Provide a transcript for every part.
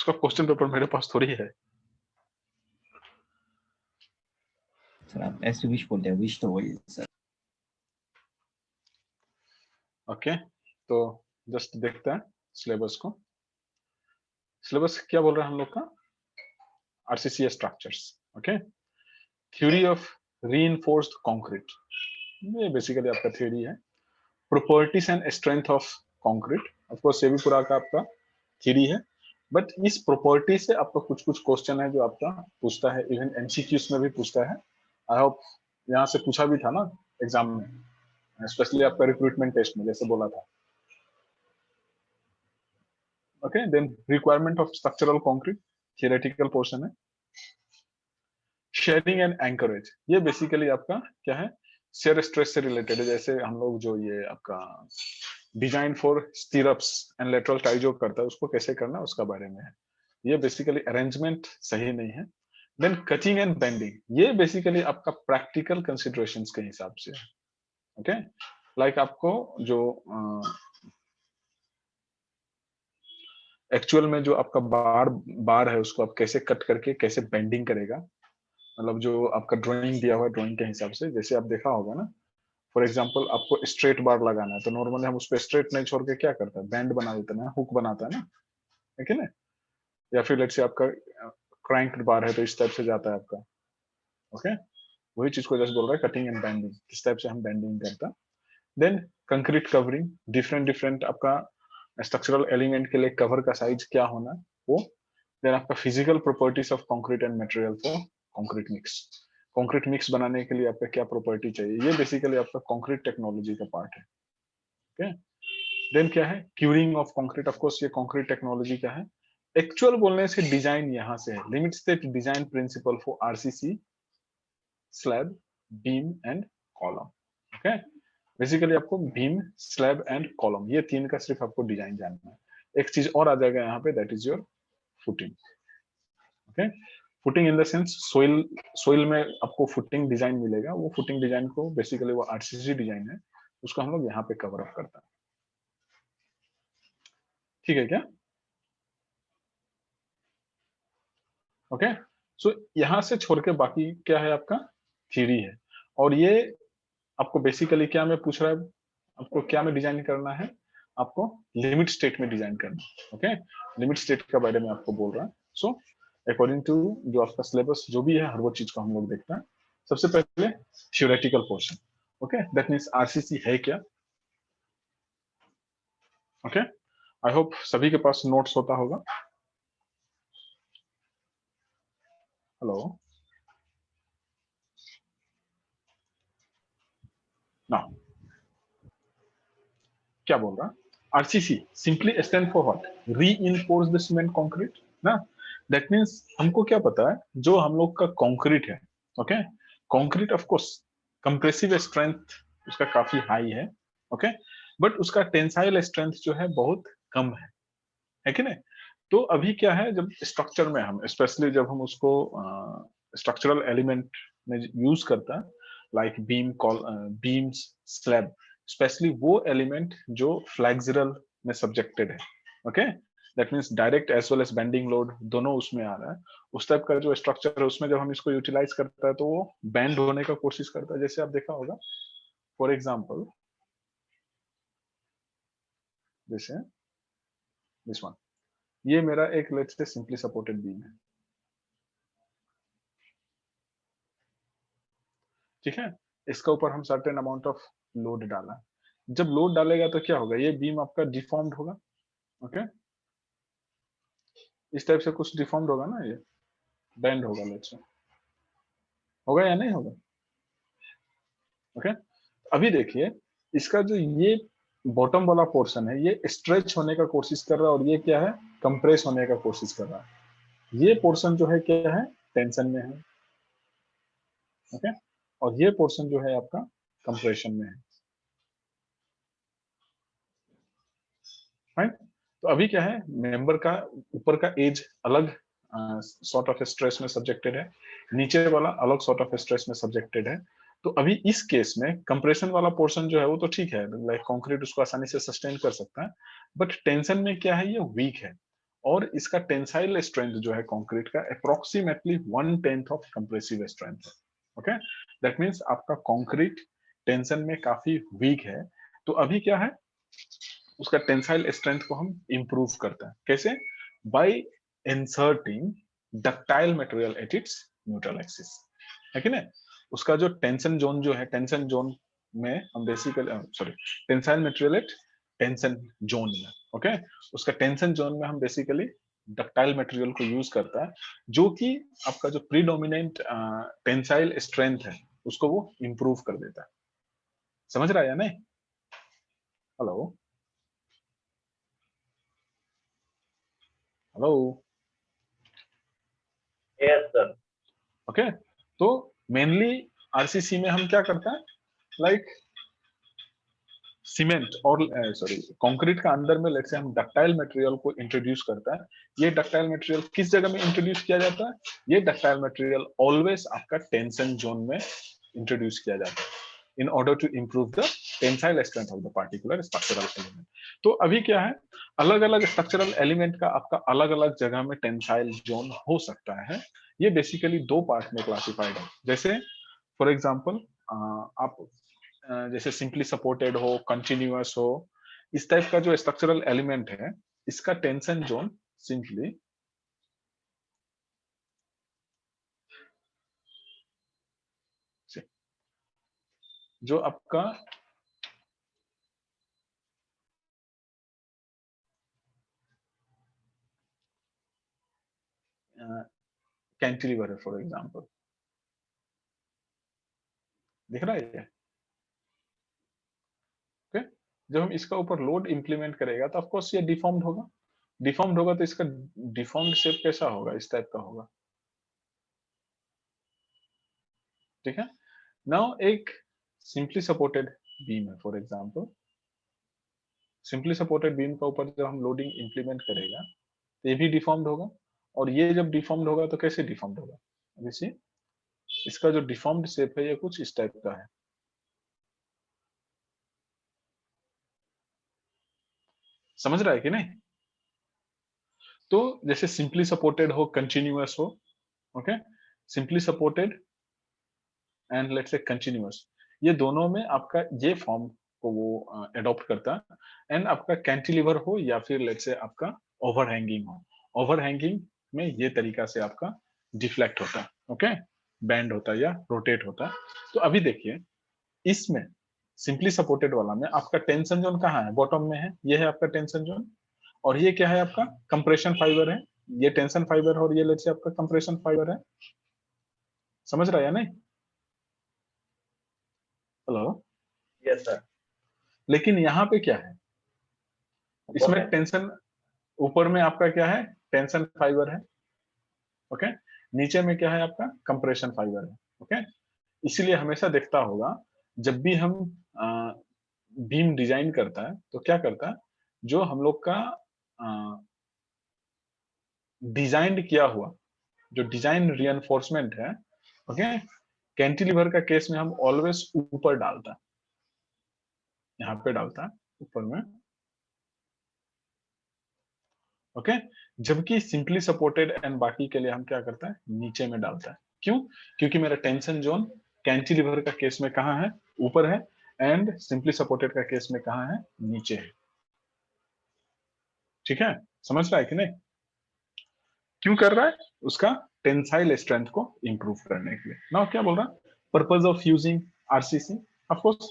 उसका question paper मेरे पास थोड़ी है। सर आप ऐसे विश बोलते हैं, विश तो वही है सर। ओके, तो जस्ट देखते हैं सिलेबस को। सिलेबस क्या बोल रहा है हम लोग का? RCC structures. Okay, theory of reinforced concrete, ये बेसिकली आपका थ्योरी है। Properties and strength of concrete, of course ये भी पूरा का आपका थ्योरी है, बट इस प्रॉपर्टी से आपका कुछ कुछ क्वेश्चन है जो आपका पूछता है, इवन एमसीक्यूज में भी पूछता है। आई होप यहाँ से पूछा भी था ना एग्जाम में, स्पेशली आपका रिक्रूटमेंट टेस्ट में जैसे बोला था। Okay, then requirement of structural concrete, theoretical portion है। शेयरिंग एंड एंकरेज, ये बेसिकली आपका क्या है, शेयर स्ट्रेस से रिलेटेड है। जैसे हम लोग जो ये आपका design for स्टीरअप्स and lateral tie जो करता है उसको कैसे करना है उसका बारे में है। ये बेसिकली अरेंजमेंट सही नहीं है। देन कटिंग एंड बेंडिंग, ये बेसिकली आपका प्रैक्टिकल कंसिडरेशंस के हिसाब से है। ओके, लाइक आपको जो एक्चुअल में जो आपका बार बार है उसको आप कैसे कट करके कैसे बेंडिंग करेगा, मतलब जो आपका ड्राइंग दिया हुआ है ड्राइंग के हिसाब से, जैसे आप देखा होगा ना, फॉर एग्जांपल आपको स्ट्रेट बार लगाना है तो नॉर्मली हम उस पर स्ट्रेट नहीं छोड़ के क्या करते हैं, बैंड बना देते हैं, हुक बनाता है ना, है ना। या फिर लेट्स से आपका क्रैंक बार है तो इस टाइप से जाता है आपका। ओके, वही चीज को जस्ट बोल रहा है कटिंग एंड बेंडिंग, किस टाइप से हम बेंडिंग करता है। Then concrete covering, different different आपका स्ट्रक्चरल एलिमेंट के लिए कवर का साइज क्या होना है वो। देन आपका physical properties of concrete and material for concrete mix, concrete mix बनाने के लिए आपका क्या प्रॉपर्टी चाहिए, ये बेसिकली आपका कंक्रीट टेक्नोलॉजी का पार्ट है। ओके, देन क्या है curing of concrete, of course ये कंक्रीट टेक्नोलॉजी का है। एक्चुअल बोलने से डिजाइन यहाँ से है, limit state design principle for RCC slab beam and column. Okay, basically आपको बीम स्लैब एंड कॉलम ये तीन का सिर्फ आपको डिजाइन जानना है। एक चीज और आ जाएगा यहाँ पे, that is your footing. Okay, footing in the sense soil, soil में आपको फुटिंग डिजाइन मिलेगा, वो फुटिंग डिजाइन को बेसिकली वो आरसीसी डिजाइन है, उसको हम लोग यहाँ पे कवर अप करता है। ठीक है क्या? ओके, सो यहाँ से छोड़ के बाकी क्या है आपका थ्योरी है। और ये आपको बेसिकली क्या में पूछ रहा है, आपको क्या में डिजाइन करना है, आपको लिमिट स्टेट में डिजाइन करना है। ओके, लिमिट स्टेट के बारे में आपको बोल रहा है। सो अकॉर्डिंग टू जो आपका सिलेबस जो भी है हर वो चीज को हम लोग देखते हैं। सबसे पहले theoretical portion. Okay, that means RCC है क्या। ओके, आई होप सभी के पास नोट्स होता होगा। हेलो, ना क्या बोल रहा है, RCC simply stand for what, reinforce the cement concrete ना। दैट मींस हमको क्या पता है जो हम लोग का कंक्रीट है, okay, concrete of course compressive strength उसका काफी हाई है। ओके, बट उसका टेंसाइल स्ट्रेंथ जो है बहुत कम है कि नहीं। तो अभी क्या है, जब स्ट्रक्चर में हम स्पेशली जब हम उसको स्ट्रक्चरल एलिमेंट में यूज करता है, like beam beams slab, specially वो एलिमेंट जो फ्लेक्सुरल में सब्जेक्टेड है। Okay, that means direct as well as bending load दोनों उसमें आ रहा है। उस टाइप का जो स्ट्रक्चर है उसमें जब हम इसको यूटिलाइज करता है तो वो बेंड होने का कोशिश करता है। जैसे आप देखा होगा फॉर एग्जाम्पल जैसे दिस वन, ये मेरा एक let's say simply supported beam है, ठीक है। इसका ऊपर हम सर्टेन अमाउंट ऑफ लोड डाला, जब लोड डालेगा तो क्या होगा, ये बीम आपका डिफॉर्म्ड होगा। ओके, इस टाइप से कुछ डिफॉर्म्ड होगा ना, ये बेंड होगा, लेट्स से होगा या नहीं होगा। ओके, अभी देखिए इसका जो ये बॉटम वाला पोर्शन है ये स्ट्रेच होने का कोशिश कर रहा है और ये क्या है, कंप्रेस होने का कोशिश कर रहा है। ये पोर्शन जो है क्या है, टेंशन में है। ओके, और ये पोर्शन जो है आपका कंप्रेशन में है। राइट, तो अभी क्या है, मेंबर का ऊपर का एज अलग सॉर्ट ऑफ स्ट्रेस में सब्जेक्टेड है, नीचे वाला अलग सॉर्ट ऑफ स्ट्रेस में सब्जेक्टेड है। तो अभी इस केस में कंप्रेशन वाला पोर्शन जो है वो तो ठीक है, लाइक कंक्रीट उसको आसानी से सस्टेन कर सकता है, बट टेंशन में क्या है, ये वीक है। और इसका टेंसाइल स्ट्रेंथ जो है कंक्रीट का अप्रोक्सीमेटली 1/10 ऑफ कंप्रेसिव स्ट्रेंथ है। ओके, दैट मींस आपका कंक्रीट टेंशन में काफी वीक है, तो अभी क्या है, उसका टेंसाइल स्ट्रेंथ को हम इंप्रूव करते हैं। कैसे? Bye inserting ductile material at its neutral axis, है कि नहीं? उसका जो टेंशन जोन जो है, टेंशन जोन में हम basically sorry tensile material at tension zone में, ओके, उसका टेंशन जोन में हम बेसिकली डक्टाइल मटेरियल को यूज करता है, जो कि आपका जो प्रीडोमिनेंट टेंसाइल स्ट्रेंथ है उसको वो इंप्रूव कर देता है। समझ रहा है या नहीं? Hello hello. Yes sir. Okay, तो मेनली आरसीसी में हम क्या करते हैं, लाइक सीमेंट और सॉरी कंक्रीट का अंदर में लेट्स से हम डक्टाइल मटेरियल को इंट्रोड्यूस करता है। ये डक्टाइल मटेरियल किस जगह में इंट्रोड्यूस किया जाता है? ये डक्टाइल मटेरियल ऑलवेज आपका टेंशन जोन में इंट्रोड्यूस किया जाता है in order to improve the tensile strength of the particular structural element. तो अभी क्या है, अलग अलग स्ट्रक्चरल एलिमेंट का आपका अलग अलग जगह में टेंसाइल जोन हो सकता है। ये बेसिकली दो पार्ट में क्लासिफाइड है। जैसे फॉर एग्जांपल आप जैसे सिंपली सपोर्टेड हो, कंटिन्यूअस हो, इस टाइप का जो स्ट्रक्चरल एलिमेंट है, इसका टेंशन जोन सिंपली जो आपका कैंटिलीवर है फॉर एग्जांपल, दिख रहा है ये? ओके, जब हम इसका ऊपर लोड इंप्लीमेंट करेगा तो ऑफ कोर्स ये डिफॉर्म्ड होगा। डिफॉर्म्ड होगा तो इसका डिफॉर्म्ड शेप कैसा होगा? इस टाइप का होगा, ठीक है। नाउ एक सिंपली सपोर्टेड बीम है for example, simply supported beam का ऊपर जब हम लोडिंग इंप्लीमेंट करेगा तो ये भी डिफॉर्म्ड होगा, और ये जब डिफॉर्म्ड होगा तो कैसे डिफॉर्म्ड होगा? अब इसी इसका जो डिफॉर्म्ड शेप है ये कुछ इस टाइप का है। समझ रहा है कि नहीं? तो जैसे सिंपली सपोर्टेड हो, कंटिन्यूअस हो, okay, simply supported and let's say continuous, ये दोनों में आपका ये फॉर्म को वो एडॉप्ट करता है। एंड आपका कैंटिलीवर हो या फिर लेट्स से आपका ओवरहैंगिंग हो, ओवरहैंगिंग में ये तरीका से आपका डिफ्लेक्ट होता है, ओके, बैंड होता है या रोटेट होता है। तो अभी देखिए इसमें सिंपली सपोर्टेड वाला में आपका टेंशन जोन कहाँ है? बॉटम में है, ये है आपका टेंशन जोन, और ये क्या है? आपका कंप्रेशन फाइबर है। ये टेंशन फाइबर और ये लेट्स से आपका कंप्रेशन फाइबर है। समझ रहा है या नहीं? हेलो। Yes sir. लेकिन यहाँ पे क्या है, इसमें है टेंशन ऊपर में आपका क्या है? टेंशन फाइबर है, ओके, नीचे में क्या है? आपका कंप्रेशन फाइबर है, ओके। इसीलिए हमेशा देखता होगा जब भी हम बीम डिजाइन करता है तो क्या करता है, जो हम लोग का डिजाइन किया हुआ जो डिजाइन रिइंफोर्समेंट है, ओके, कैंटिलीवर का केस में हम ऑलवेज ऊपर डालता है, यहाँ पे डालता है ऊपर में, ओके, जबकि सिंपली सपोर्टेड एंड बाकी के लिए हम क्या करता है? नीचे में डालता है। क्यों? क्योंकि मेरा टेंशन जोन कैंटिलीवर का केस में कहाँ है? ऊपर है, एंड सिंपली सपोर्टेड का केस में कहाँ है? नीचे है। ठीक है, समझ रहा है कि नहीं? क्यों कर रहा है? उसका टेंसाइल स्ट्रेंथ को इंप्रूव करने के लिए। नाउ क्या बोल रहा है? Purpose of using RCC, of course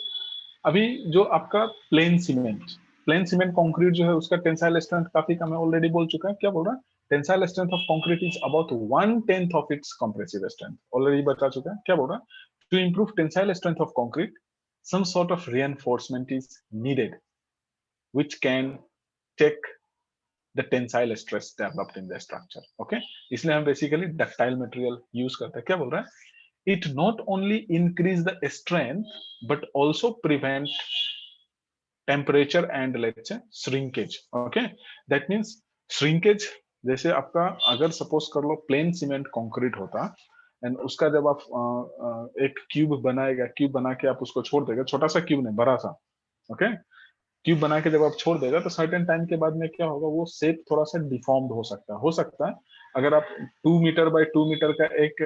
अभी जो आपका प्लेन सीमेंट कंक्रीट जो है उसका टेंसाइल स्ट्रेंथ काफी कम है, ऑलरेडी बोल चुका है। क्या बोल रहा है? Tensile strength of concrete is about 1/10 of its compressive strength, already बता चुका है। क्या बोल रहा है? To improve tensile strength of concrete some sort of reinforcement is needed which can take the tensile stress developed in the structure, okay, इसलिए हम basically ductile material use करते हैं। क्या बोल रहा है? it not only increase the strength but also prevent temperature and let's say shrinkage, okay, that means shrinkage। जैसे आपका अगर सपोज कर लो प्लेन सीमेंट कंक्रीट होता एंड उसका जब आप एक क्यूब बनाएगा, क्यूब बना के आप उसको छोड़ देगा, छोटा सा क्यूब नहीं, बड़ा सा, ओके, क्यूब बना के जब आप छोड़ देगा तो सर्टेन टाइम के बाद में क्या होगा, वो शेप थोड़ा सा डिफॉर्म्ड हो सकता है अगर आप 2 मीटर बाय 2 मीटर का एक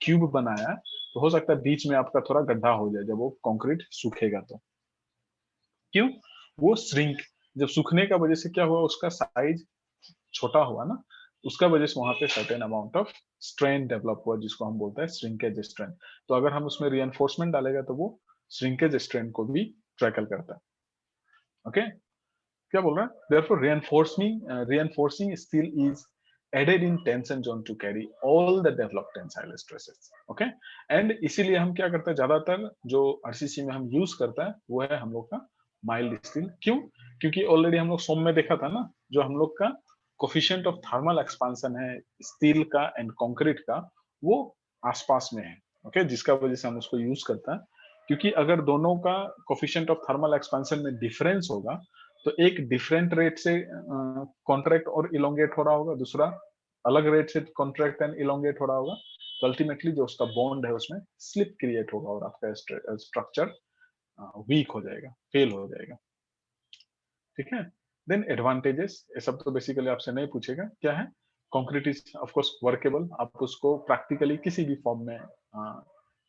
क्यूब बनाया तो हो सकता है बीच में आपका थोड़ा गड्ढा हो जाए जब वो कंक्रीट सूखेगा तो। क्यों? वो श्रिंक, जब सूखने का वजह से क्या हुआ, उसका साइज छोटा हुआ ना, उसका वजह से वहां पे certain amount of strain develop हुआ, जिसको हम बोलते हैं श्रिंकेज स्ट्रेन। तो अगर हम उसमें रिएनफोर्समेंट डालेगा तो वो श्रिंकेज स्ट्रेन को भी ट्रैकल करता है। ओके, क्या बोल रहा है? Therefore, reinforcing steel is added in tension zone to carry all the developed tensile stresses. Okay, and इसीलिए हम क्या करते हैं, ज्यादातर जो आरसीसी में हम यूज करता है वो है हम लोग का माइल्ड स्टील। क्यों? क्योंकि ऑलरेडी हम लोग सोम में देखा था ना, जो हम लोग का कोफिशिएंट ऑफ थर्मल एक्सपांशन है स्टील का एंड कंक्रीट का, वो आसपास में है। ओके, जिसका वजह से हम उसको यूज करता है। क्योंकि अगर दोनों का कोफिशिएंट ऑफ थर्मल एक्सपांशन में डिफरेंस होगा तो एक डिफरेंट रेट से कॉन्ट्रैक्ट और इलोंगेट हो रहा होगा, दूसरा अलग रेट से कॉन्ट्रैक्ट एंड इलोंगेट हो रहा होगा, तो अल्टीमेटली जो उसका बॉन्ड है उसमें स्लिप क्रिएट होगा और आपका स्ट्रक्चर वीक हो जाएगा, फेल हो जाएगा। ठीक है, देन एडवांटेजेस, ये सब तो बेसिकली आपसे नहीं पूछेगा। क्या है? Concrete is of course workable, आप उसको प्रैक्टिकली किसी भी फॉर्म में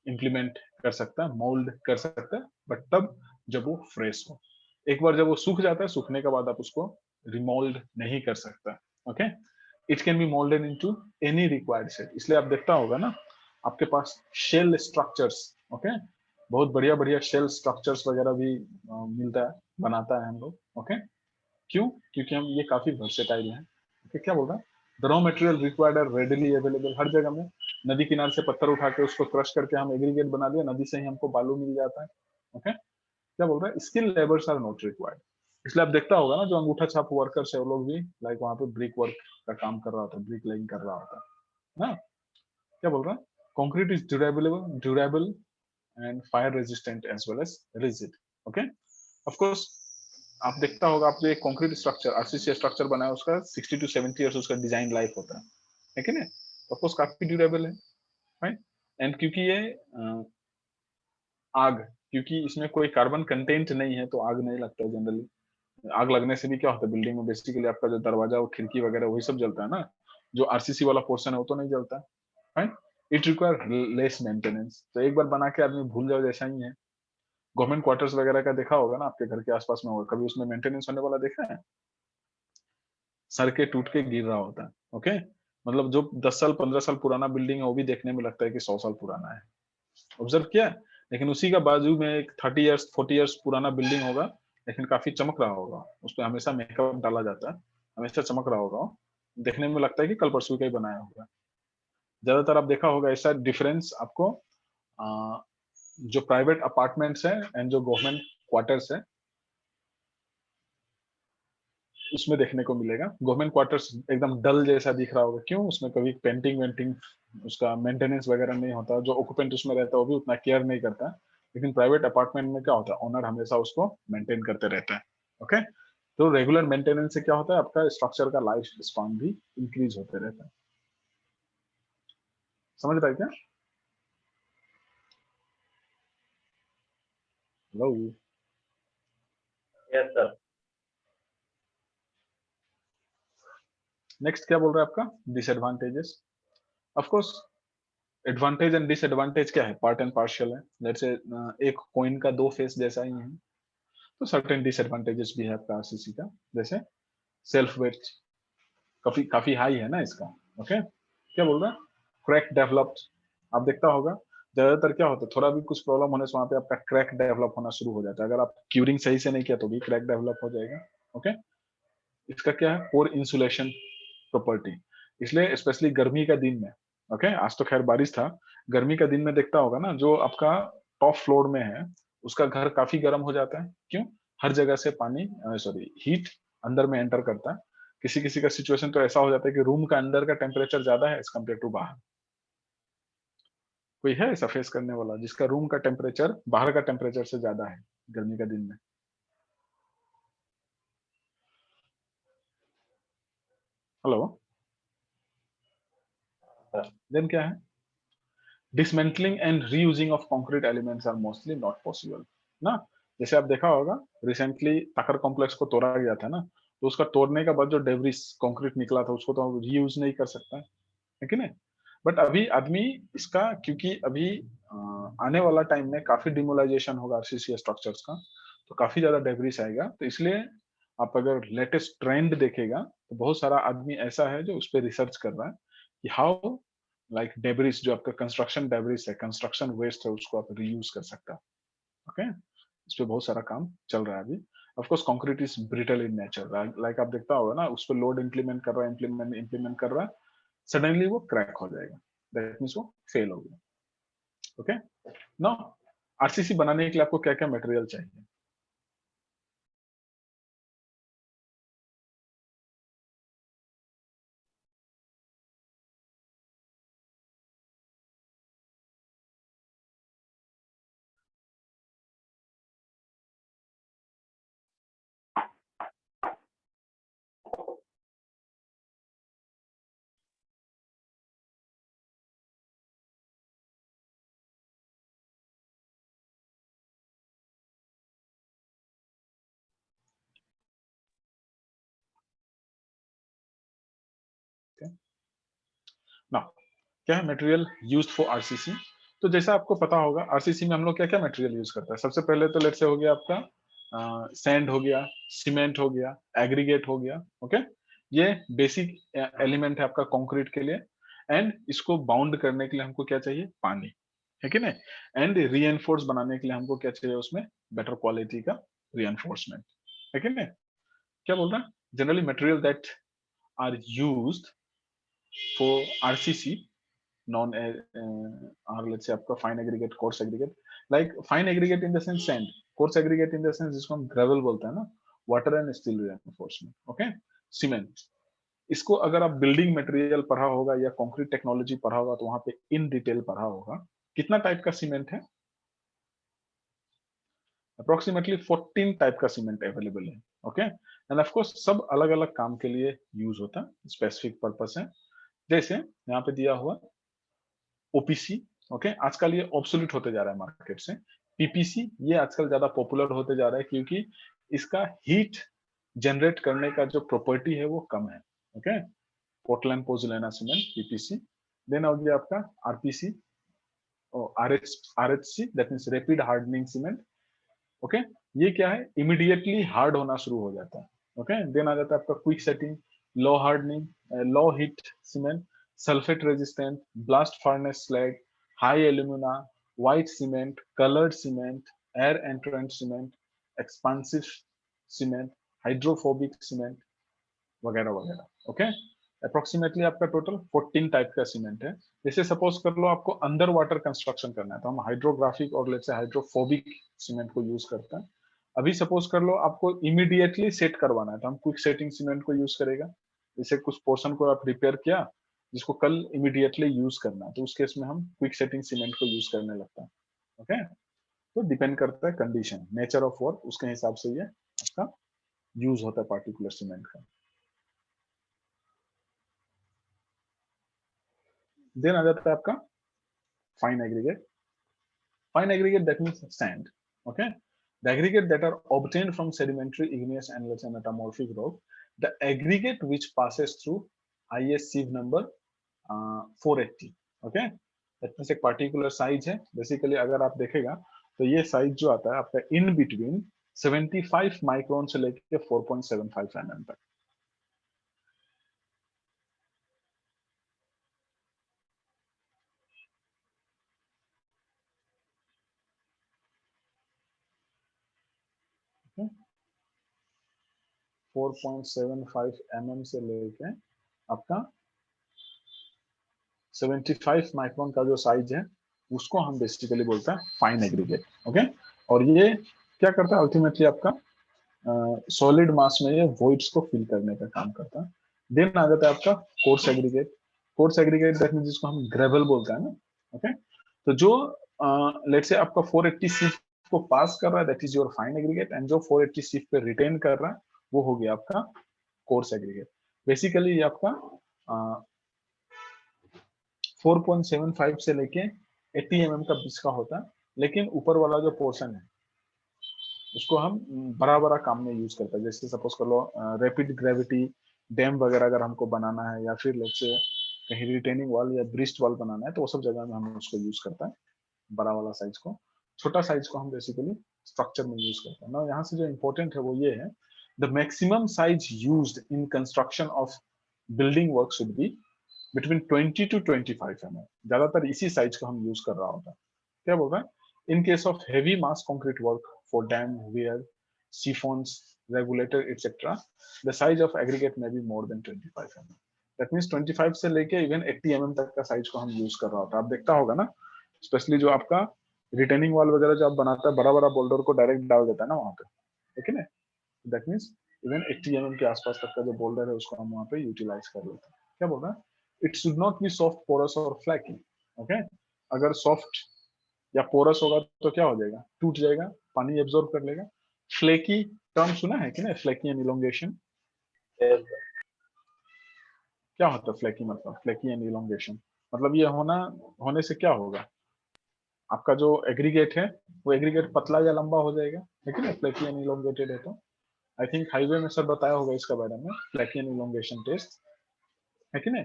इम्प्लीमेंट कर सकता है, मोल्ड कर सकता है, बट तब जब वो फ्रेश हो। एक बार जब वो सूख जाता है, सूखने के बाद आप उसको रिमोल्ड नहीं कर सकता। Okay, it can be moulded into any required shell. इसलिए आप देखता होगा ना, आपके पास शेल स्ट्रक्चर्स, ओके, बहुत बढ़िया बढ़िया शेल स्ट्रक्चर्स वगैरह भी मिलता है, बनाता है हम लोग। ओके, क्यों? क्योंकि हम ये काफी वर्सेटाइल हैं। ओके, क्या बोल रहा है? The raw material required are readily available, हर जगह में। नदी किनारे से पत्थर उठा के उसको क्रश करके हम एग्रीगेट बना दिया, नदी से ही हमको बालू मिल जाता है। ओके, क्या बोल रहा है? Skill labours are not required. इसलिए आप देखता होगा ना, जो अंगूठा छाप वर्कर्स है वो लोग भी लाइक वहां पे ब्रिक वर्क का काम कर रहा होता है, ब्रिक लेइंग कर रहा होता है ना। क्या बोल रहा है? Concrete is durable and fire resistant as well as rigid. Okay, of course आप देखता होगा, आप जो एक कंक्रीट स्ट्रक्चर आरसीसी स्ट्रक्चर बनाया उसका 60 to 70 इयर्स उसका डिजाइन लाइफ होता है कि नहीं? ऑफ कोर्स काफी ड्यूरेबल है, राइट। एंड क्योंकि ये आग, क्योंकि इसमें कोई कार्बन कंटेंट नहीं है तो आग नहीं लगता है जनरली। आग लगने से भी क्या होता है, बिल्डिंग में बेसिकली आपका जो दरवाजा और खिड़की वगैरह वही सब जलता है ना, जो आरसीसी वाला पोर्शन है वो तो नहीं जलता है, right. It require less maintenance, तो एक बार बना के आदमी भूल जाओ जैसा ही है। गवर्नमेंट क्वार्टर्स वगैरह का देखा होगा ना, आपके घर के आसपास में होगा, कभी उसमें मेंटेनेंस होने वाला देखा है? सर के टूट के गिर रहा होता है। ओके, मतलब जो 10 साल 15 साल पुराना बिल्डिंग है वो भी देखने में लगता है कि 100 साल पुराना है। ऑब्जर्व किया? लेकिन उसी का बाजू में एक 30 इयर्स 40 इयर्स पुराना बिल्डिंग होगा, लेकिन काफी चमक रहा होगा, उस पर हमेशा मेकअप डाला जाता है, हमेशा चमक रहा होगा, देखने में लगता है कि कल परसों का ही बनाया होगा। ज्यादातर आप देखा होगा ऐसा डिफरेंस आपको जो प्राइवेट अपार्टमेंट्स है एंड जो गवर्नमेंट क्वार्टर्स है उसमें देखने को मिलेगा। गवर्नमेंट क्वार्टर्स एकदम डल जैसा दिख रहा होगा, क्यों? उसमें कभी पेंटिंग वेंटिंग, उसका मेंटेनेंस वगैरह नहीं होता, जो ऑक्यूपेंट उसमें रहता है वो भी उतना केयर नहीं करता। लेकिन प्राइवेट अपार्टमेंट में क्या होता है, ओनर हमेशा उसको मेंटेन करते रहता है। ओके, तो रेगुलर मेंटेनेंस से क्या होता है, आपका स्ट्रक्चर का लाइफ स्पान भी इंक्रीज होते रहता है। समझ रहा है क्या? Hello, Yes, sir. नेक्स्ट क्या बोल रहा है आपका? Disadvantages. Of course advantage and disadvantage क्या है, पार्ट एंड पार्शियल है। लेट्स से एक कॉइन का दो फेस जैसा ही है, तो सर्टेन डिसएडवांटेजेस भी है आपका आरसीसी का। जैसे सेल्फ वेट काफी काफी हाई है ना इसका। ओके, क्या बोल रहा है? क्रैक डेवलप्ड, आप देखता होगा ज्यादातर क्या होता है, थोड़ा भी कुछ प्रॉब्लम होने से वहां पे आपका क्रैक डेवलप होना शुरू हो जाता है। अगर आप क्यूरिंग सही से नहीं किया तो भी क्रैक डेवलप हो जाएगा। ओके, इसका क्या है, पोर इंसुलेशन प्रॉपर्टी, इसलिए स्पेशली गर्मी का दिन में, ओके, आज तो खैर बारिश था, गर्मी का दिन में देखता होगा ना, जो आपका टॉप फ्लोर में है उसका घर काफी गर्म हो जाता है। क्यों? हर जगह से पानी सॉरी हीट अंदर में एंटर करता है। किसी किसी का सिचुएशन तो ऐसा हो जाता है कि रूम का अंदर का टेम्परेचर ज्यादा है एज कम्पेयर टू बाहर। कोई है ऐसा फेस करने वाला जिसका रूम का टेम्परेचर बाहर का टेम्परेचर से ज्यादा है गर्मी का दिन में? हेलो, देन क्या है? dismantling and reusing of concrete elements are mostly not possible ना। जैसे आप देखा होगा रिसेंटली ताकर कॉम्प्लेक्स को तोड़ा गया था ना, तो उसका तोड़ने के बाद जो डेब्रिस कंक्रीट निकला था उसको तो रीयूज नहीं कर सकता है कि नहीं। बट अभी आदमी इसका, क्योंकि अभी आने वाला टाइम में काफी डिमोलाइजेशन होगा आरसीसी स्ट्रक्चर्स का, तो काफी ज्यादा डेब्रिस आएगा, तो इसलिए आप अगर लेटेस्ट ट्रेंड देखेगा तो बहुत सारा आदमी ऐसा है जो उस पर रिसर्च कर रहा है कि हाउ लाइक डेब्रिस, जो आपका कंस्ट्रक्शन डेब्रिस है, कंस्ट्रक्शन वेस्ट है, उसको आप रीयूज कर सकता है। ओके, इस पे बहुत सारा काम चल रहा है अभी। Of course concrete is brittle in nature, like आप देखता होगा ना, उस पर लोड इंप्लीमेंट कर रहा है, इंप्लीमेंट कर रहा है, सडनली वो क्रैक हो जाएगा, दैट मीन्स वो फेल हो गया। ओके, नाउ आरसीसी बनाने के लिए आपको क्या क्या मटेरियल चाहिए? नाउ क्या है मटेरियल यूज्ड फॉर आरसीसी? तो जैसा आपको पता होगा आरसीसी में हम लोग क्या क्या मटेरियल यूज करते हैं। सबसे पहले तो लेट्स से हो गया आपका सैंड हो गया, सीमेंट हो गया, एग्रीगेट हो गया। ओके, ये बेसिक एलिमेंट है आपका कंक्रीट के लिए। एंड इसको बाउंड करने के लिए हमको क्या चाहिए? पानी, है कि नहीं। एंड रीएनफोर्स बनाने के लिए हमको क्या चाहिए? उसमें बेटर क्वालिटी का रीएनफोर्समेंट, है कि नहीं। क्या बोल रहा है? Generally material that are used for RCC non or let's say आपका fine aggregate, coarse aggregate, like fine aggregate in the sense sand, coarse aggregate in the sense जिसको हम ग्रेवल बोलते हैं ना, water and steel reinforcement. Okay, cement, इसको अगर आप building material पढ़ा होगा या कंक्रीट टेक्नोलॉजी पढ़ा होगा तो वहां पे इन डिटेल पढ़ा होगा। कितना टाइप का सीमेंट है? अप्रोक्सीमेटली 14 टाइप का सीमेंट अवेलेबल है। ओके, एंड ऑफ कोर्स सब अलग अलग काम के लिए यूज होता है, स्पेसिफिक पर्पस है। जैसे यहाँ पे दिया हुआ ओपीसी। ओके, आजकल ये ऑब्सोल्यूट होते जा रहा है मार्केट से। पीपीसी ये आजकल ज्यादा पॉपुलर होते जा रहा है क्योंकि इसका हीट जनरेट करने का जो प्रॉपर्टी है वो कम है। Okay, Portland pozzolana cement, PPC. Then हो गया आपका RPC, RHC, that means rapid hardening cement. Okay, ये क्या है? इमीडिएटली हार्ड होना शुरू हो जाता है। ओके, देन आ जाता है आपका quick setting, low hardening, low heat cement, sulphate resistant, blast furnace slag, high alumina, white cement, coloured cement, air entrained cement, expansive cement, hydrophobic cement, वगैरह वगैरह। ओके, अप्रोक्सीमेटली आपका टोटल 14 टाइप का cement है। जैसे suppose कर लो आपको under water construction करना है तो हम हाइड्रोग्राफिक और लेट्स से हाइड्रोफोबिक सीमेंट को यूज करते हैं। अभी सपोज कर लो आपको इमीडिएटली सेट करवाना है तो हम क्विक सेटिंग सीमेंट को यूज करेगा। जैसे कुछ पोर्शन को आप रिपेयर किया जिसको कल इमीडिएटली यूज करना है तो उस केस में हम क्विक सेटिंग सीमेंट को यूज करने लगता है। ओके, तो डिपेंड करता है कंडीशन, नेचर ऑफ वर्क, उसके हिसाब से ये आपका यूज होता है पार्टिकुलर सीमेंट का। देन आ जाता है आपका fine aggregate. Fine aggregate, that means sand. Okay, the aggregate that are obtained from sedimentary, igneous, and let's say metamorphic rock. The aggregate which passes through IS sieve number 480. Okay, that means एक particular size है। Basically अगर आप देखेगा तो ये size जो आता है आपका in between 75 माइक्रोन से लेके 4.75 mm तक। Okay? 4.75 mm से लेके आपका 75 माइक्रोन का जो साइज है उसको हम बेसिकली बोलते हैं फाइन एग्रीगेट। ओके, और ये क्या करता है? अल्टीमेटली आपका सॉलिड मास में ये वॉइड्स को फिल करने का काम करता है। देन आ जाता है आपका coarse aggregate. Coarse aggregate that means जिसको हम ग्रेवल बोलते हैं ना। ओके, तो जो लेट्स से आपका 480 सीफ को पास कर रहा है that is your fine aggregate, and जो 480 सीफ पे रिटेन कर रहा है वो हो गया आपका कोर्स एग्रीगेट। बेसिकली ये आपका 4.75 से लेके 80 mm का बीच का होता है, लेकिन ऊपर वाला जो पोर्शन है उसको हम बड़ा बड़ा काम में यूज करते हैं। जैसे सपोज कर लो रैपिड ग्रेविटी डैम वगैरह अगर हमको बनाना है, या फिर लेट्स से कहीं रिटेनिंग वॉल या ब्रिस्ट वॉल बनाना है, तो वो सब जगह में हम उसको यूज करता है, बड़ा वाला साइज को। छोटा साइज को हम बेसिकली स्ट्रक्चर में यूज करते हैं ना। यहाँ से जो इम्पोर्टेंट है वो ये है, the maximum size used in construction of building work should be between 20 to 25 mm। ज्यादातर इसी साइज का हम यूज कर रहा होता है। क्या बोल रहा है, in case of heavy mass concrete work for dam, weir, siphons, regulator etcetera, the size of aggregate may be more than 25 mm। That means 25 से लेके इवन 80 mm तक का साइज को हम यूज कर रहा होता है। आप देखता होगा ना, स्पेशली जो आपका रिटेनिंग वॉल वगैरह जो आप बनाता है, बड़ा बड़ा बोल्डर को डायरेक्ट डाल देता है ना वहां पे, ठीक है ना। दैट मींस इवन 80 mm के आसपास तक का जो बोल्डर है उसको हम वहां पे यूटिलाइज कर लेते हैं। क्या बोल रहा है, it should not be soft, porous और फ्लैकी। ओके, अगर सॉफ्ट या पोरस होगा तो क्या हो जाएगा, टूट जाएगा, पानी एब्जॉर्ब कर लेगा। फ्लेकी टर्म सुना है कि नहीं, flaky and elongation. Yes, sir. क्या होता है फ्लेकी, मतलब फ्लेकी एंड इलोंगेशन मतलब ये होने से क्या होगा, आपका जो एग्रीगेट है वो एग्रीगेट पतला या लंबा हो जाएगा, है कि नहीं, फ्लेकी एंड इलोंगेटेड है तो। आई थिंक हाईवे में सर बताया होगा इसका बारे में, फ्लेकी एंड इलोंगेशन टेस्ट, है कि नहीं।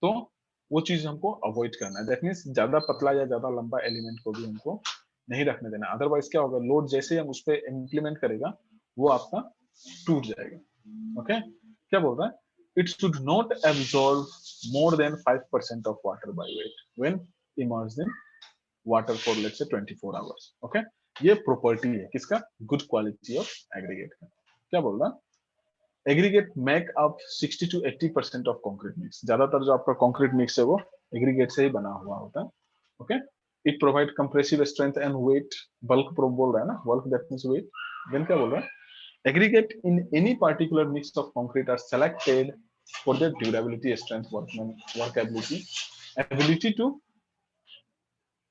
तो वो चीज हमको अवॉइड करना है। दैट मीन्स ज्यादा पतला या ज्यादा लंबा एलिमेंट को भी हमको नहीं रखने देना, अदरवाइज क्या होगा, लोड जैसे ही हम उस पर इम्प्लीमेंट करेगा वो आपका टूट जाएगा। ओके, क्या बोल रहा है, it should not absorb more than 5% of water by weight when immersed in water for let's say 24 hours. Okay, ये प्रॉपर्टी है किसका, गुड क्वालिटी ऑफ एग्रीगेट का। क्या बोल रहा है, aggregate make up 60 to 80% of concrete mix. ज्यादातर जो आपका कंक्रीट मिक्स है वो एग्रीगेट से ही बना हुआ होता है। Okay, it provide compressive strength and weight, bulk pro बोल रहा है ना, bulk that means weight. Then क्या बोल रहा है, aggregate in any particular mix of concrete are selected for their durability, strength, workability, ability to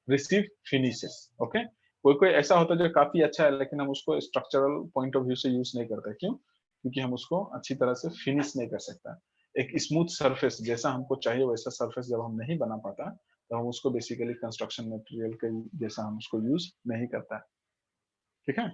receive finishes। okay, कोई कोई ऐसा होता है जो काफी अच्छा है लेकिन हम उसको स्ट्रक्चरल पॉइंट ऑफ व्यू से यूज नहीं करते, क्यों, क्योंकि हम उसको अच्छी तरह से फिनिश नहीं कर सकता। एक स्मूथ सरफेस जैसा हमको चाहिए वैसा सरफेस जब हम नहीं बना पाता तो हम उसको बेसिकली कंस्ट्रक्शन मटेरियल के जैसा हम उसको यूज नहीं करता है। ठीक है,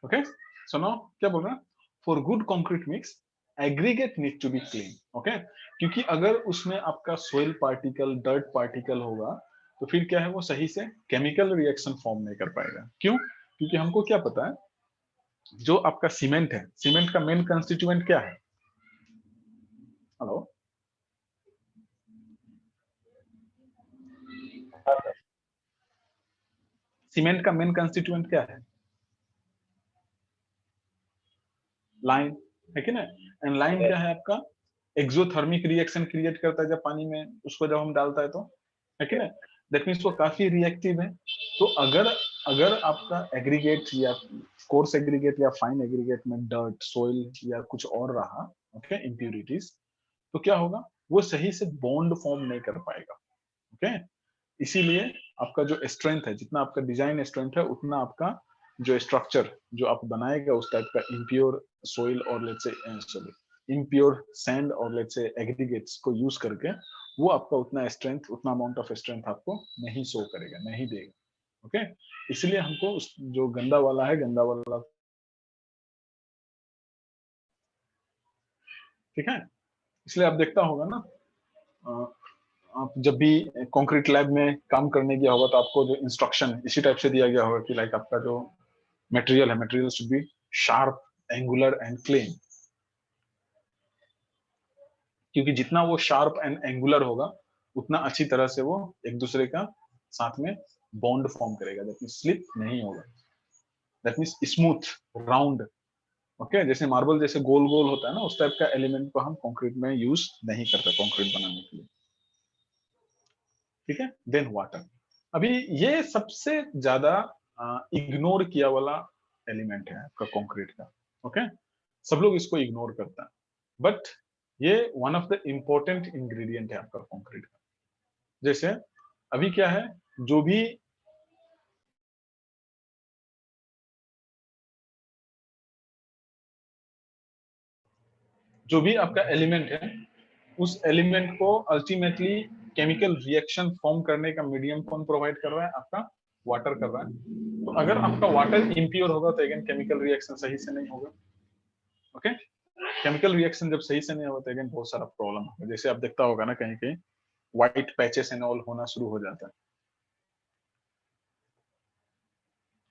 ओके, सुनो क्या बोल रहा है, for good concrete mix aggregate need to be clean. Okay, क्योंकि अगर उसमें आपका सोइल पार्टिकल, डर्ट पार्टिकल होगा तो फिर क्या है, वो सही से केमिकल रिएक्शन फॉर्म नहीं कर पाएगा। क्यों, क्योंकि हमको क्या पता है, जो आपका सीमेंट है, सीमेंट का मेन कंस्टिट्यूएंट क्या है, हेलो, हाँ, sir. सीमेंट का मेन कंस्टिट्यूएंट क्या है, लाइन, है कि ना। एंड लाइन क्या है आपका, एक्सोथर्मिक रिएक्शन क्रिएट करता है जब पानी में उसको जब हम डालता है तो, है कि ना। दैट मीन्स वो काफी रिएक्टिव है। तो अगर अगर आपका एग्रीगेट या कोर्स एग्रीगेट या फाइन एग्रीगेट में डर्ट, सोइल या कुछ और रहा, ओके, इम्प्यूरिटीज, तो क्या होगा, वो सही से बॉन्ड फॉर्म नहीं कर पाएगा। ओके, इसीलिए आपका जो स्ट्रेंथ है, जितना आपका डिजाइन स्ट्रेंथ है उतना आपका जो स्ट्रक्चर जो आप बनाएगा उस टाइप का इम्प्योर सोइल और let's say sorry impure sand और लेट्स से एग्रीगेट्स को यूज करके वो आपका उतना स्ट्रेंथ, उतना अमाउंट ऑफ स्ट्रेंथ आपको नहीं शो करेगा, नहीं देगा। ओके, इसलिए हमको उस जो गंदा वाला है, गंदा वाला, ठीक है। इसलिए आप देखता होगा ना, आप जब भी कंक्रीट लैब में काम करने गया होगा तो आपको जो इंस्ट्रक्शन इसी टाइप से दिया गया होगा कि लाइक आपका जो मटेरियल है, material should be sharp, angular and clean. क्योंकि जितना वो शार्प एंड एंगुलर होगा उतना अच्छी तरह से वो एक दूसरे का साथ में बॉन्ड फॉर्म करेगा, दैट मींस स्लिप नहीं होगा, that means smooth, round, okay जैसे मार्बल जैसे गोल गोल होता है ना, उस टाइप का एलिमेंट को हम कंक्रीट में यूज नहीं करते कंक्रीट बनाने के लिए, ठीक है। देन वाटर, अभी ये सबसे ज्यादा इग्नोर किया वाला एलिमेंट है आपका कंक्रीट का, ओके सब लोग इसको इग्नोर करता है, बट ये one of the important ingredient है आपका कंक्रीट का। जैसे अभी क्या है, जो भी आपका एलिमेंट है, उस एलिमेंट को अल्टीमेटली केमिकल रिएक्शन फॉर्म करने का मीडियम कौन प्रोवाइड कर रहा है, आपका वाटर कर रहा है। तो अगर आपका वाटर इम्प्योर होगा तो अगेन केमिकल रिएक्शन सही से नहीं होगा, ओके केमिकल रिएक्शन जब सही से नहीं होगा तो अगेन बहुत सारा प्रॉब्लम होगा। जैसे आप देखता होगा ना कहीं कहीं व्हाइट पैचेस एंड ऑल होना शुरू हो जाता है,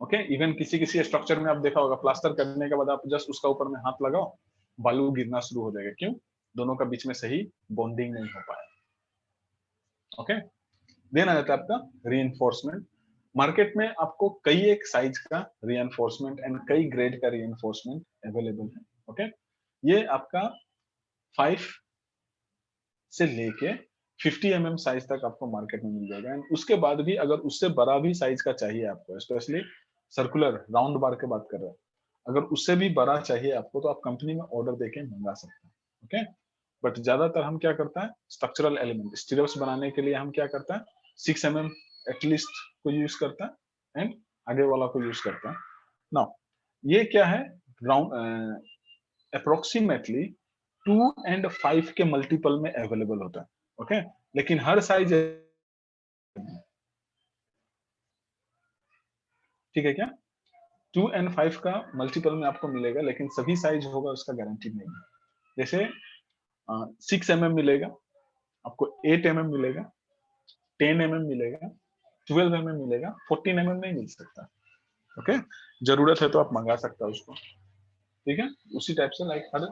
ओके इवन किसी किसी स्ट्रक्चर में आप देखा होगा प्लास्टर करने के बाद आप जस्ट उसका ऊपर में हाथ लगाओ, बालू गिरना शुरू हो जाएगा, क्यों, दोनों का बीच में सही बॉन्डिंग नहीं हो पाया, ओके देन आ जाता है आपका रीइंफोर्समेंट। मार्केट में आपको कई एक साइज का रीइंफोर्समेंट एंड कई ग्रेड का रीइंफोर्समेंट अवेलेबल है, ओके ये आपका 5 से लेके 50 mm साइज तक आपको मार्केट में मिल जाएगा। एंड उसके बाद भी अगर उससे बड़ा भी साइज का चाहिए आपको, स्पेशली सर्कुलर राउंड बार के बात कर रहे हैं, अगर उससे भी बड़ा चाहिए आपको तो आप कंपनी में ऑर्डर देके मंगा सकते हैं, ओके बट ज्यादातर हम क्या करता है, स्ट्रक्चरल एलिमेंट स्टीरियप्स बनाने के लिए हम क्या करता है 6 mm एटलीस्ट को यूज करता है एंड आगे वाला को यूज करता है। नाउ ये क्या है, राउंड अप्रोक्सीमेटली 2 and 5 के मल्टीपल में अवेलेबल होता है, ओके लेकिन हर साइज, ठीक है क्या, 2 and 5 का मल्टीपल में आपको मिलेगा लेकिन सभी साइज होगा उसका गारंटी नहीं है। जैसे 6 mm मिलेगा आपको, 8 mm मिलेगा, 10 mm मिलेगा, 12 mm मिलेगा, 14 mm नहीं मिल सकता, ओके जरूरत है तो आप मंगा सकते हो उसको, ठीक है उसी टाइप से लाइक हर।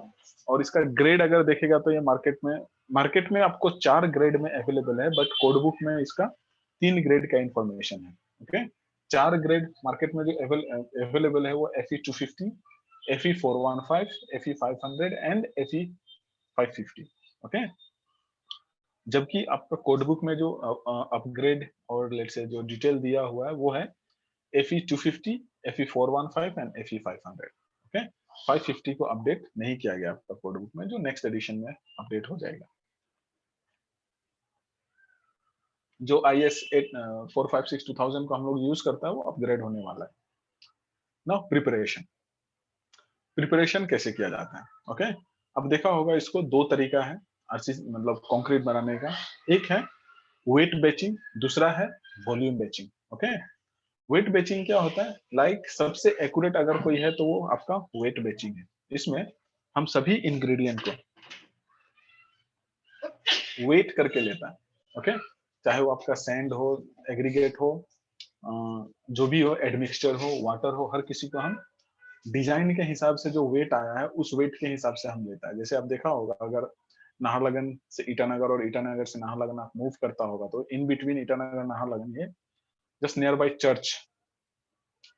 और इसका ग्रेड अगर देखेगा तो ये मार्केट में आपको 4 ग्रेड में अवेलेबल है, बट कोड बुक में इसका 3 ग्रेड का इंफॉर्मेशन है, ओके 4 ग्रेड मार्केट में जो अवेलेबल है वो FE250, FE415, FE500 and FE550, okay जबकि आपका कोड बुक में जो अपग्रेड और लेट्स से जो डिटेल दिया हुआ है वो है FE250, FE415 and FE500, okay 550 को अपडेट नहीं किया गया आपका कोड बुक में, जो नेक्स्ट एडिशन में अपडेट हो जाएगा। जो IS 456 2000 को हम लोग यूज करता है वो अपग्रेड होने वाला है। नाउ प्रिपरेशन कैसे किया जाता है, ओके अब देखा होगा इसको 2 तरीका है आरसीसी मतलब कंक्रीट बनाने का, एक है वेट बेचिंग, दूसरा है volume batching, okay weight batching क्या होता है, लाइक सबसे एक्यूरेट अगर कोई है तो वो आपका वेट बेचिंग है। इसमें हम सभी इंग्रेडिएंट को वेट करके लेता है, ओके चाहे वो आपका सैंड हो, एग्रीगेट हो, जो भी हो, एडमिक्सचर हो, वाटर हो, हर किसी को हम डिजाइन के हिसाब से जो वेट आया है उस वेट के हिसाब से हम लेता है। जैसे आप देखा होगा अगर नाहरलगन से ईटानगर और ईटानगर से नाहरलगन आप मूव करता होगा तो इन बिटवीन ईटानगर नाहरलगन ये जस्ट नियर बाय चर्च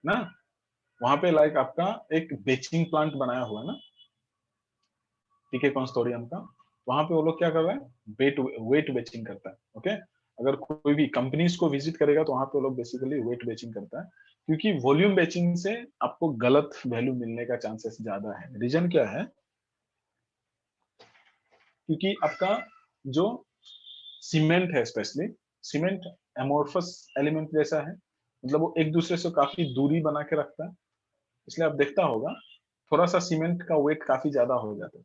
ना, वहां पे लाइक आपका एक बेचिंग प्लांट बनाया हुआ है ना, टीके कंसोर्टियम का, वहां पे वो लोग क्या कर रहे हैं, वेट बेचिंग करता है, ओके अगर कोई भी कंपनीज को विजिट करेगा तो वहां पे वो लोग बेसिकली वेट बेचिंग करता है, क्योंकि वॉल्यूम बेचिंग से आपको गलत वैल्यू मिलने का चांसेस ज्यादा है। रीजन क्या है, क्योंकि आपका जो सीमेंट है, स्पेशली सीमेंट एमोर्फस एलिमेंट जैसा है, मतलब वो एक दूसरे से काफी दूरी बना के रखता है, इसलिए आप देखता होगा थोड़ा सा सीमेंट का वेट काफी ज्यादा हो जाता है,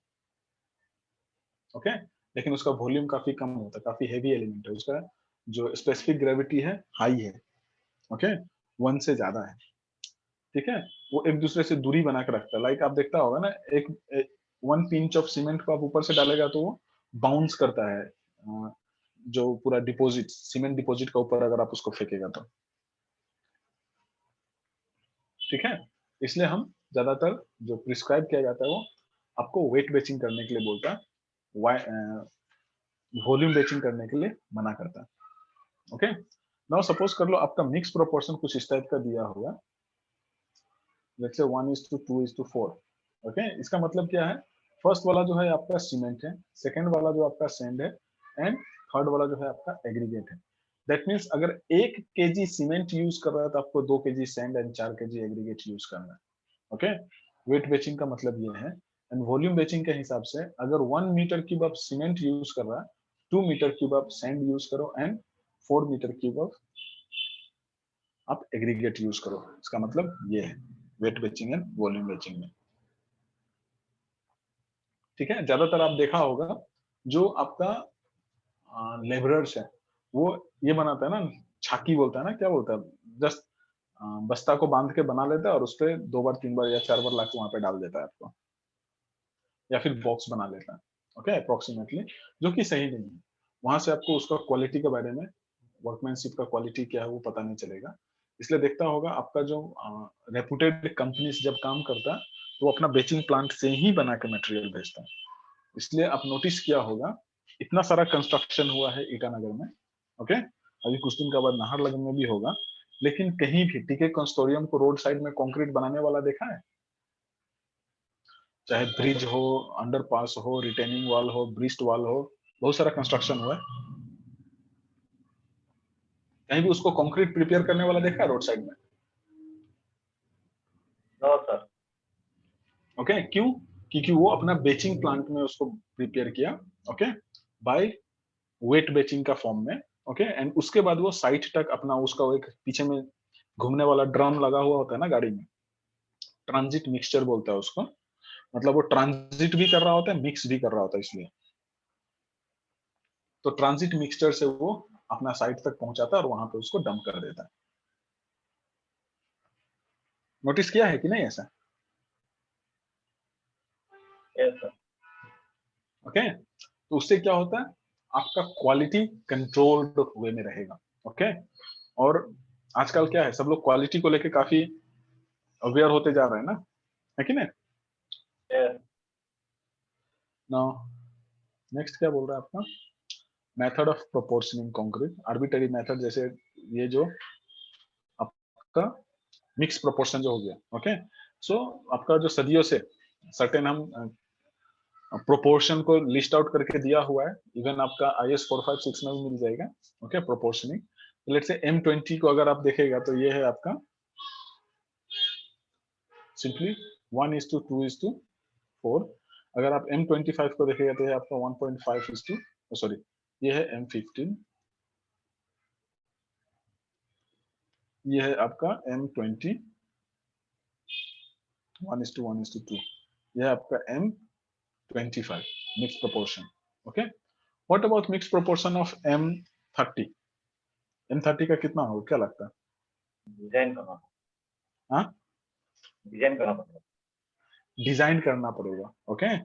ओके लेकिन उसका वॉल्यूम काफी कम होता है, काफी हेवी एलिमेंट है, उसका जो स्पेसिफिक ग्रेविटी है हाई है, ओके 1 से ज्यादा है, ठीक है वो एक दूसरे से दूरी बना के रखता है। लाइक आप देखता होगा ना एक 1 पिंच ऑफ सीमेंट को आप ऊपर से डालेगा तो वो बाउंस करता है, जो पूरा डिपॉजिट सीमेंट डिपॉजिट का ऊपर अगर आप उसको फेंकेगा तो, ठीक है इसलिए हम ज्यादातर जो प्रिस्क्राइब किया जाता है वो आपको वेट बेचिंग करने के लिए बोलता है, वॉल्यूम बेचिंग करने के लिए मना करता है, ओके नाउ सपोज कर लो आपका मिक्स प्रोपोर्शन कुछ इस टाइप का दिया होगा, लेट्स से 1:2:4, ओके, इसका मतलब क्या है, फर्स्ट वाला जो है आपका सीमेंट है, सेकंड वाला जो आपका सैंड है, एंड थर्ड वाला जो है आपका एग्रीगेट है। दैट मीन्स अगर 1 kg सीमेंट यूज कर रहा है तो आपको 2 kg sand and 4 kg aggregate use करना है। ओके, वेट बेचिंग का मतलब ये है। एंड वॉल्यूम बेचिंग के हिसाब से अगर 1 मीटर क्यूब आप सीमेंट यूज कर रहा है, 2 मीटर क्यूब आप सैंड यूज करो, एंड 4 मीटर क्यूब आप एग्रीगेट यूज करो। इसका मतलब ये है weight batching and volume batching में। ठीक है, ज्यादातर आप देखा होगा जो आपका लेबरर्स है वो ये बनाता है ना, छाकी बोलता है ना, क्या बोलता है, जस्ट बस्ता को बांध के बना लेता है और उस पर 2 बार 3 बार या 4 बार लाके वहां पे डाल देता है आपको, या फिर बॉक्स बना लेता है। ओके, अप्रोक्सीमेटली, जो कि सही नहीं है। वहां से आपको उसका क्वालिटी के बारे में, वर्कमैनशिप का क्वालिटी क्या है वो पता नहीं चलेगा। इसलिए देखता होगा आपका जो रेपुटेड कंपनीज जब काम करता है तो वो अपना बेचिंग प्लांट से ही बना के मटेरियल भेजता है। इसलिए आप नोटिस किया होगा इतना सारा कंस्ट्रक्शन हुआ है ईटानगर में। ओके, अभी कुछ दिन के बाद नाहरलगुन में भी होगा, लेकिन कहीं भी टीके कंस्टोरियम को रोड साइड में कंक्रीट बनाने वाला देखा है? चाहे ब्रिज हो, अंडरपास हो, रिटेनिंग वॉल हो, ब्रिस्ट वॉल हो, बहुत सारा कंस्ट्रक्शन हुआ है, कहीं भी उसको कंक्रीट प्रिपेयर करने वाला देखा है रोड साइड में? No, sir. ओके, क्यों? क्योंकि वो अपना बेचिंग प्लांट में उसको प्रिपेयर किया, ओके, बाय वेट बेचिंग का फॉर्म में। ओके, एंड उसके बाद वो साइट तक अपना उसका एक पीछे में घूमने वाला ड्रम लगा हुआ होता है ना गाड़ी में, ट्रांजिट मिक्सचर बोलता है उसको। मतलब वो ट्रांजिट भी कर रहा होता है, मिक्स भी कर रहा होता है, इसलिए तो ट्रांजिट मिक्सचर से वो अपना साइट तक पहुंचाता है और वहां पे उसको डंप कर देता है। नोटिस किया है कि नहीं ऐसा? Yes, sir. ओके, तो उससे क्या होता है, आपका क्वालिटी कंट्रोल्ड वे में रहेगा। ओके, और आजकल क्या है, सब लोग क्वालिटी को लेके काफी अवेयर होते जा रहे हैं ना, है कि नहीं? Yes. नाउ नेक्स्ट क्या बोल रहा है आपका, method of proportioning concrete, arbitrary method, जैसे ये जो आपका मिक्स प्रोपोर्शन जो हो गया। ओके, सो आपका जो सदियों से सर्टेन हम प्रोपोर्शन को लिस्ट आउट करके दिया हुआ है, इवन आपका IS 456 में भी मिल जाएगा। ओके, प्रोपोर्शनिंग, लेट्स से M20 को अगर आप देखेगा तो ये है आपका सिंपली 1:2:4। अगर आप M25 को देखेगा तो ये आपका 1.5, सॉरी, ये है M15, ये है आपका M20 1:1:2, ये है आपका M25 mix proportion. Okay, what about mix proportion of M30? M30 का कितना होगा, क्या लगता है? डिजाइन करना हाँ, डिजाइन करना पड़ेगा। डिजाइन करना पड़ेगा। ओके,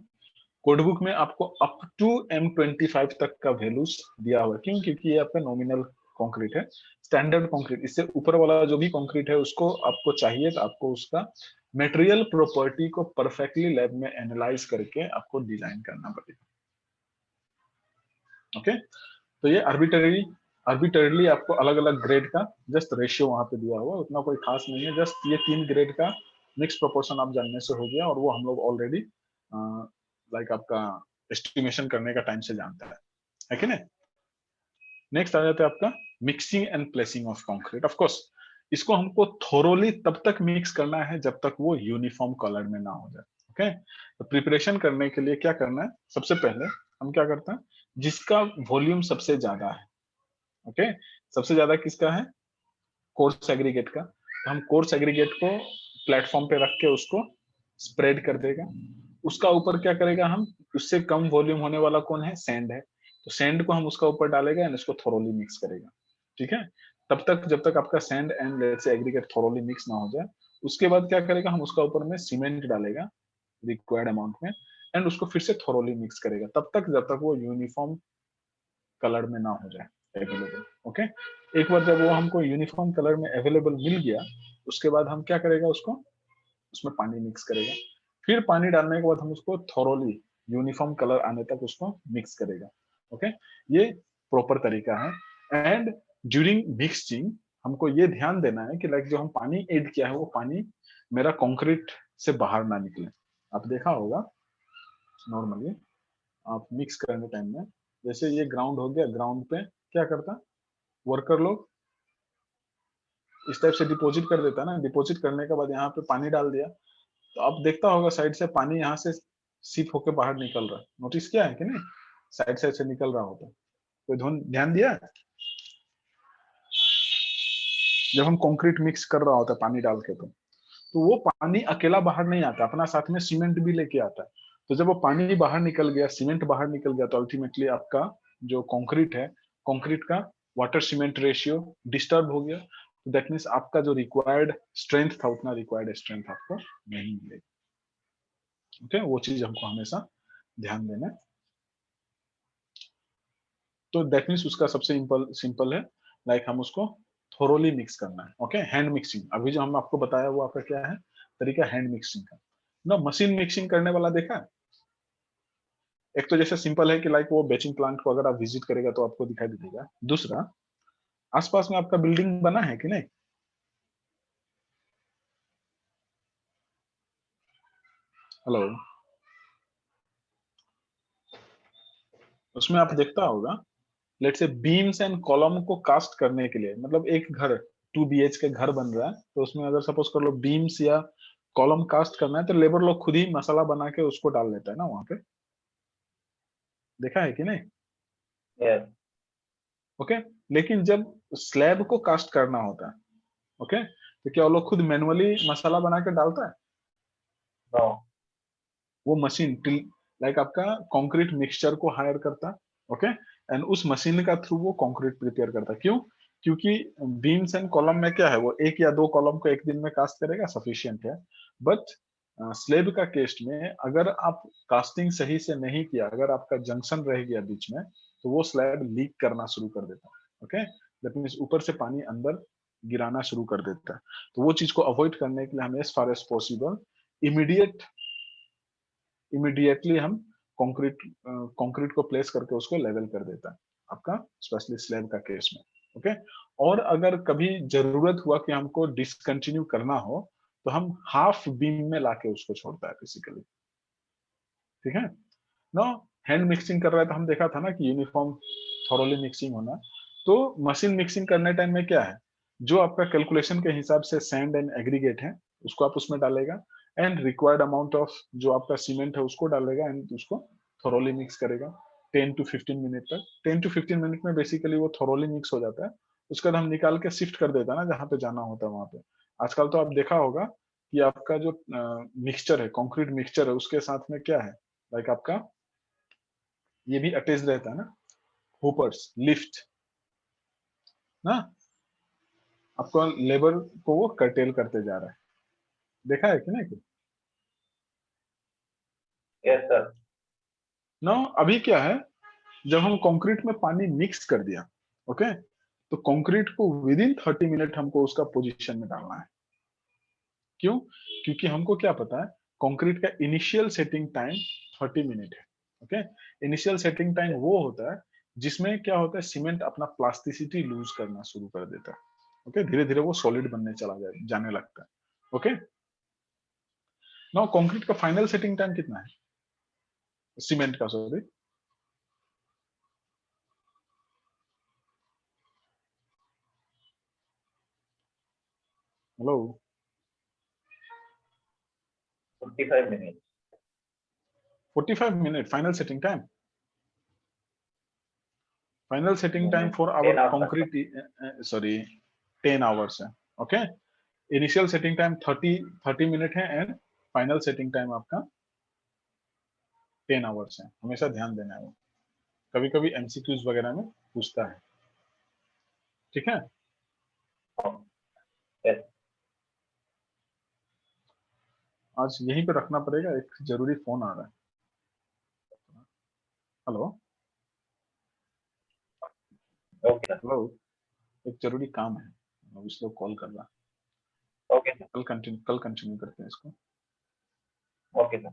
कोडबुक में आपको अप टू M25 तक का वैल्यूज दिया हुआ है, क्यों? क्योंकि ये आपका नॉमिनल कंक्रीट है, स्टैंडर्ड कंक्रीट। इससे ऊपर वाला जो भी कंक्रीट है उसको आपको चाहिए तो आपको उसका मटेरियल प्रॉपर्टी को परफेक्टली लैब में एनालाइज करके आपको डिजाइन करना पड़ेगा। ओके, तो ये आर्बिट्ररीली आपको अलग अलग ग्रेड का जस्ट रेशियो वहां पे दिया हुआ, उतना कोई खास नहीं है, जस्ट ये 3 ग्रेड का मिक्स प्रोपोर्शन आप जानने से हो गया, और वो हम लोग ऑलरेडी लाइक आपका एस्टिमेशन करने का टाइम से जानता है कि नहीं? नेक्स्ट आ जाता है आपका mixing and placing of concrete. Of course इसको हमको थोरोली तब तक मिक्स करना है जब तक वो यूनिफॉर्म कलर में ना हो जाए। ओके, तो प्रिपरेशन करने के लिए क्या करना है, सबसे पहले हम क्या करते हैं, जिसका वॉल्यूम सबसे ज्यादा है, ओके, सबसे ज्यादा किसका है, कोर्स एग्रीगेट का, तो हम कोर्स एग्रीगेट को प्लेटफॉर्म पे रख के उसको स्प्रेड कर देगा। उसका ऊपर क्या करेगा हम, उससे कम वॉल्यूम होने वाला कौन है, सैंड है, तो सैंड को हम उसका ऊपर डालेगा एंड इसको थोरोली मिक्स करेगा। ठीक है, तब तक जब तक आपका sand and let's say aggregate thoroughly mix ना हो जाए, उसके बाद क्या करेगा, हम उसका ऊपर में सीमेंट डालेगा रिक्वायर्ड अमाउंट में, एंड उसको फिर से थोरोली मिक्स करेगा, तब तक जब तक वो यूनिफॉर्म कलर में ना हो जाए अवेलेबल। ओके, एक बार जब वो हमको यूनिफॉर्म कलर में अवेलेबल मिल गया, उसके बाद हम क्या करेगा, उसको उसमें पानी मिक्स करेगा, फिर पानी डालने के बाद हम उसको थोरोली यूनिफॉर्म कलर आने तक उसको मिक्स करेगा। ओके, ये प्रॉपर तरीका है। एंड ड्यूरिंग मिक्सिंग हमको ये ध्यान देना है कि लाइक जो हम पानी ऐड किया है वो पानी मेरा कंक्रीट से बाहर ना निकले। आप देखा होगा नॉर्मली आप मिक्स करने टाइम में, जैसे ये ग्राउंड हो गया, ग्राउंड पे क्या करता वर्कर लोग इस टाइप से डिपॉजिट कर देता ना, डिपॉजिट करने के बाद यहाँ पे पानी डाल दिया, तो आप देखता होगा साइड से पानी यहाँ से सीप होके बाहर निकल रहा है, नोटिस किया है कि नहीं, साइड साइड से निकल रहा होता, कोई ध्यान दिया है? जब हम कंक्रीट मिक्स कर रहा होता है पानी डाल के, तो वो पानी अकेला बाहर नहीं आता, अपना साथ में सीमेंट भी लेके आता है। तो जब वो पानी बाहर निकल गया, सीमेंट बाहर निकल गया, तो अल्टीमेटली आपका जो कंक्रीट है, कंक्रीट का वाटर सीमेंट रेशियो डिस्टर्ब हो गया, तो दैट मीन्स आपका जो रिक्वायर्ड स्ट्रेंथ था उतना रिक्वायर्ड स्ट्रेंथ आपको नहीं मिलेगा। ओके, वो चीज हमको हमेशा ध्यान देना है। तो दैट मीन्स उसका सबसे सिंपल है, लाइक हम उसको थोरोली मिक्स करना है। ओके, हैंड मिक्सिंग, अभी जो हम आपको बताया वो आपका क्या है, तरीका हैंड मिक्सिंग का ना। मशीन मिक्सिंग करने वाला देखा है? एक तो जैसे सिंपल है कि लाइक वो बेचिंग प्लांट को अगर आप विजिट करेगा तो आपको दिखाई देगा। दूसरा, आसपास में आपका बिल्डिंग बना है कि नहीं? हेलो, उसमें आप देखता होगा, let's say beams and column को कास्ट करने के लिए, मतलब एक घर 2 BH के घर बन रहा है, तो उसमें अगर सपोज कर लो बीम्स या कॉलम कास्ट करना है, तो लेबर लोग खुद ही मसाला बना के उसको डाल लेता है ना वहां पे, देखा है कि नहीं? Yes. ओके, लेकिन जब स्लैब को कास्ट करना होता है, ओके, तो क्या वो लोग खुद मैनुअली मसाला बना के डालता है? No. वो मशीन लाइक आपका कंक्रीट मिक्सचर को हायर करता है, ओके, एंड उस मशीन का थ्रू वो कंक्रीट प्रिपेयर करता है। क्यों? क्योंकि बीम्स एंड कॉलम में क्या है, वो एक या दो कॉलम को एक दिन में कास्ट करेगा, सफिशिएंट है। बट स्लेब का केस में अगर आप कास्टिंग सही से नहीं किया, अगर आपका जंक्शन रह गया बीच में, तो वो स्लैब लीक करना शुरू कर देता है। ओके, दैट मींस ऊपर से पानी अंदर गिराना शुरू कर देता है। तो वो चीज को अवॉइड करने के लिए हमें as far as possible immediately हम कंक्रीट कंक्रीट को प्लेस करके उसको लेवल कर देता है आपका, स्पेशली स्लैब का केस में। ओके, और अगर कभी जरूरत हुआ कि हमको डिसकंटिन्यू करना हो, तो हम हाफ बीम में लाके उसको छोड़ता है बेसिकली। ठीक है ना? हैंड मिक्सिंग कर रहा है तो हम देखा था ना कि यूनिफॉर्म थॉरोली मिक्सिंग होना। तो मशीन मिक्सिंग करने टाइम में क्या है, जो आपका कैलकुलेशन के हिसाब से सैंड एंड एग्रीगेट है उसको आप उसमें डालेगा, एंड रिक्वायर्ड अमाउंट ऑफ जो आपका सीमेंट है उसको डालेगा, एंड उसको थॉरोली मिक्स करेगा 10 to 15 मिनट तक। 10 to 15 मिनट में बेसिकली वो थॉरोली मिक्स हो जाता है। उसके बाद हम निकाल के शिफ्ट कर देता है ना जहाँ पे जाना होता है वहां पे। आजकल तो आप देखा होगा कि आपका जो मिक्सचर है, कंक्रीट मिक्सचर है, उसके साथ में क्या है, लाइक आपका ये भी अटैच रहता है ना, होपर्स, लिफ्ट ना, आपको लेबर को वो कर्टेल करते जा रहा है, देखा है कि नहीं? Yes, sir. ना अभी क्या है, जब हम कंक्रीट में पानी मिक्स कर दिया, ओके, तो कंक्रीट को विद इन 30 मिनट हमको उसका पोजीशन में डालना है। क्यों? क्योंकि हमको क्या पता है, कंक्रीट का इनिशियल सेटिंग टाइम 30 मिनट है। ओके, इनिशियल सेटिंग टाइम वो होता है जिसमें क्या होता है, सीमेंट अपना प्लास्टिसिटी लूज करना शुरू कर देता है। ओके, धीरे धीरे वो सॉलिड बनने जाने लगता है। ओके, नाउ कंक्रीट का फाइनल सेटिंग टाइम कितना है, सीमेंट का, sorry? Hello, 45 minutes. 45 minute final setting time. Final setting time for 10 hour hours. Concrete, sorry, 10 hours है। Okay, initial setting time 30 minute है, एंड फाइनल सेटिंग टाइम आपका 10 hours है। हमेशा ध्यान देना है, वो कभी कभी एमसीक्यूज वगैरह में पूछता है। ठीक है, Yes. आज यहीं पे रखना पड़ेगा, एक जरूरी फोन आ रहा है। Hello, Okay, sir. हेलो, एक जरूरी काम है, इसलिए कॉल कर रहा। Okay, sir. कल कंटिन्यू करते हैं इसको। Okay, sir.